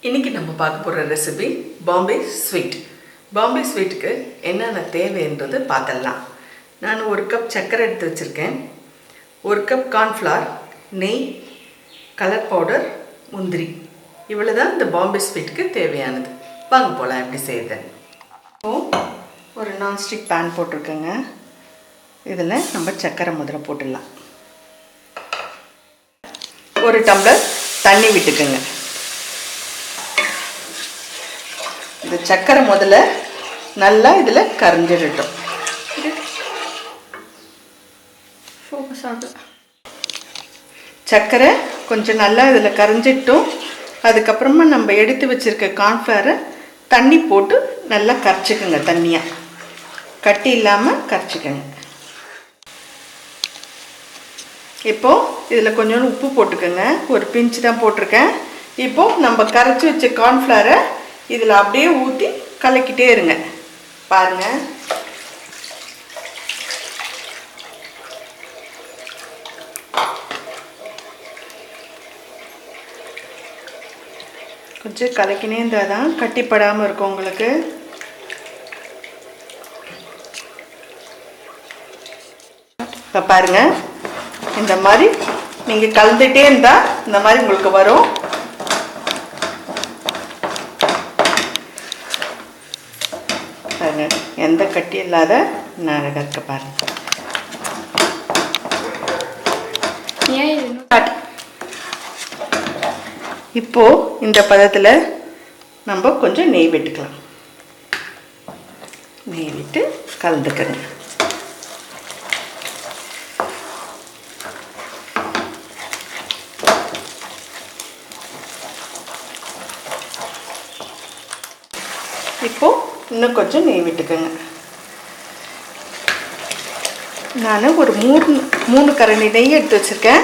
இன்னைக்கு நம்ம பார்க்க போகிற ரெசிபி பாம்பே ஸ்வீட். பாம்பே ஸ்வீட்டுக்கு என்னென்ன தேவைன்றது பார்த்துடலாம். நான் 1 கப் சர்க்கரை எடுத்து வச்சுருக்கேன், 1 கப் கார்ன்ஃப்ளவர், நெய், கலர் பவுடர், முந்திரி. இவ்வளோ தான் இந்த பாம்பே ஸ்வீட்டுக்கு தேவையானது. வாங்க போகலாம் எப்படி செய்யுது. ஒரு நான்ஸ்டிக் பேன் போட்டிருக்கேங்க. இதில் நம்ம சர்க்கரை முதல்ல போட்டுடலாம். 1 டம்ளர் தண்ணி விட்டுக்குங்க. இந்த சர்க்கரை முதல்ல நல்லா இதில் கரைஞ்சிடட்டும். சர்க்கரை கொஞ்சம் நல்லா இதில் கரைஞ்சிட்டும். அதுக்கப்புறமா நம்ம எடுத்து வச்சுருக்க கார்ன்ஃப்ளவரை தண்ணி போட்டு நல்லா கரைச்சிக்குங்க. தண்ணியாக கட்டி இல்லாமல் கரைச்சிக்கங்க. இப்போது இதில் கொஞ்சோண்டு உப்பு போட்டுக்கோங்க. ஒரு பிஞ்சு தான் போட்டிருக்கேன். இப்போது நம்ம கரைச்சி வச்ச கார்ன்ஃப்ளவரை இதில் அப்படியே ஊற்றி கலக்கிட்டே இருங்க. பாருங்கள், கொஞ்சம் கலக்கினே இருந்தால் தான் கட்டிப்படாமல் இருக்கும் உங்களுக்கு. இப்போ பாருங்கள், இந்த மாதிரி நீங்கள் கலந்துகிட்டே இருந்தால் இந்த மாதிரி உங்களுக்கு வரும். பாருங்க, எந்த கட்டி இல்லாத அழகாக இருக்க பாருங்க. இப்போ இந்த பதத்தில் நம்ம கொஞ்சம் நெய் விட்டுக்கலாம். நெய் விட்டு கலந்துக்கங்க. இப்போ இன்னும் கொஞ்சம் நெய் விட்டுக்கோங்க. நான் ஒரு 3 கரண்டி நெய் எடுத்து வச்சுருக்கேன்.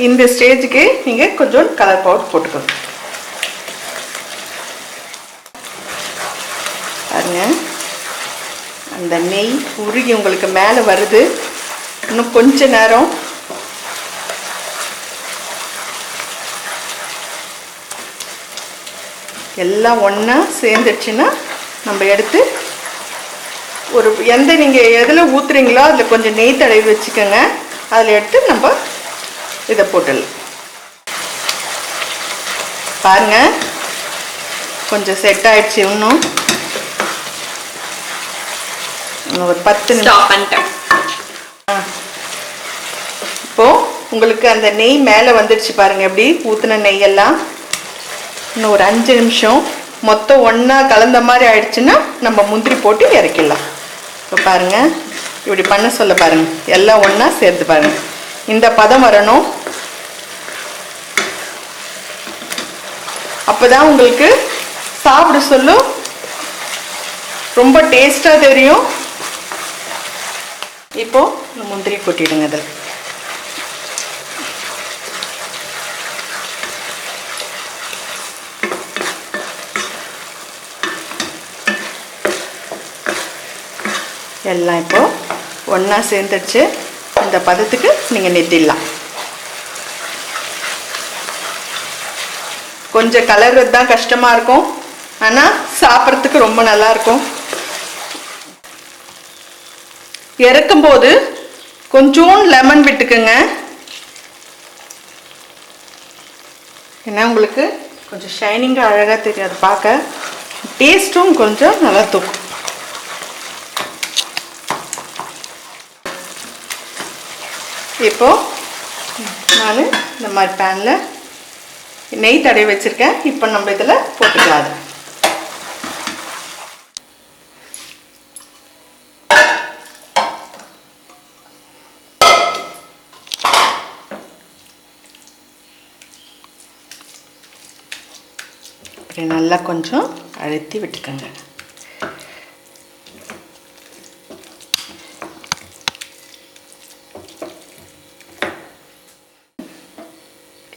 இந்த ஸ்டேஜுக்கு நீங்கள் கொஞ்சம் கலர் பவுடர் போட்டுக்கோங்க. பாருங்க, அந்த நெய் உருகி உங்களுக்கு மேலே வருது. இன்னும் கொஞ்ச நேரம் எல்லாம் ஒன்றா சேர்ந்துடுச்சுன்னா நம்ம எடுத்து ஒரு நீங்கள் எதில் ஊற்றுறீங்களோ அதில் கொஞ்சம் நெய் தடவி வச்சுக்கோங்க. அதில் எடுத்து நம்ம இதை போட்டுடலாம். பாருங்கள், கொஞ்சம் செட் ஆகிடுச்சு. இன்னும் ஒரு 10 நிமிஷம் பண்ணிட்டேன். இப்போது உங்களுக்கு அந்த நெய் மேலே வந்துடுச்சு பாருங்கள். எப்படி ஊற்றின நெய்யெல்லாம் இன்னும் ஒரு 5 நிமிஷம் மொத்தம் ஒன்றா கலந்த மாதிரி ஆயிடுச்சுன்னா நம்ம முந்திரி போட்டு இறக்கிடலாம். இப்போ பாருங்கள், இப்படி பண்ண சொல்ல பாருங்கள், எல்லாம் ஒன்றா சேர்த்து பாருங்கள். இந்த பதம் வரணும். அப்போ தான் உங்களுக்கு சாப்பிட சொல்லும் ரொம்ப டேஸ்ட்டாக தெரியும். இப்போது முந்திரி கொட்டிடுங்க. அதில் எல்லாம் இப்போது ஒன்றா சேர்ந்துடுச்சு. இந்த பதத்துக்கு நீங்கள் நிறுத்திடலாம். கொஞ்சம் கலர்றது தான் கஷ்டமாக இருக்கும், ஆனால் சாப்பிட்றதுக்கு ரொம்ப நல்லாயிருக்கும். இறக்கும்போது கொஞ்சோண்டு லெமன் விட்டுக்குங்க. ஏன்னா உங்களுக்கு கொஞ்சம் ஷைனிங்காக அழகாக தெரியாது பார்க்க. டேஸ்ட்டும் கொஞ்சம் நல்லா தூக்கும். இப்போது நான் இந்த மாதிரி பேனில் நெய் தடவி வச்சுருக்கேன். இப்போ நம்ம இதில் போட்டுக்கலாம். அப்படி நல்லா கொஞ்சம் அழுத்தி விட்டுக்கோங்க.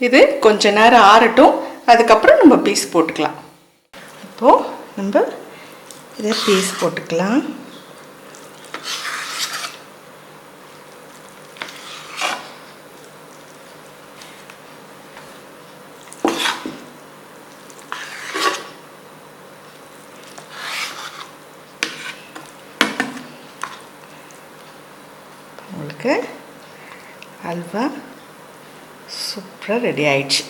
இது கொஞ்ச நேரம் ஆறட்டும். அதுக்கப்புறம் நம்ம பீஸ் போட்டுக்கலாம். இப்போது நம்ம இதை பீஸ் போட்டுக்கலாம். நமக்கு அல்வா சூப்பராக ரெடி ஆயிடுச்சு.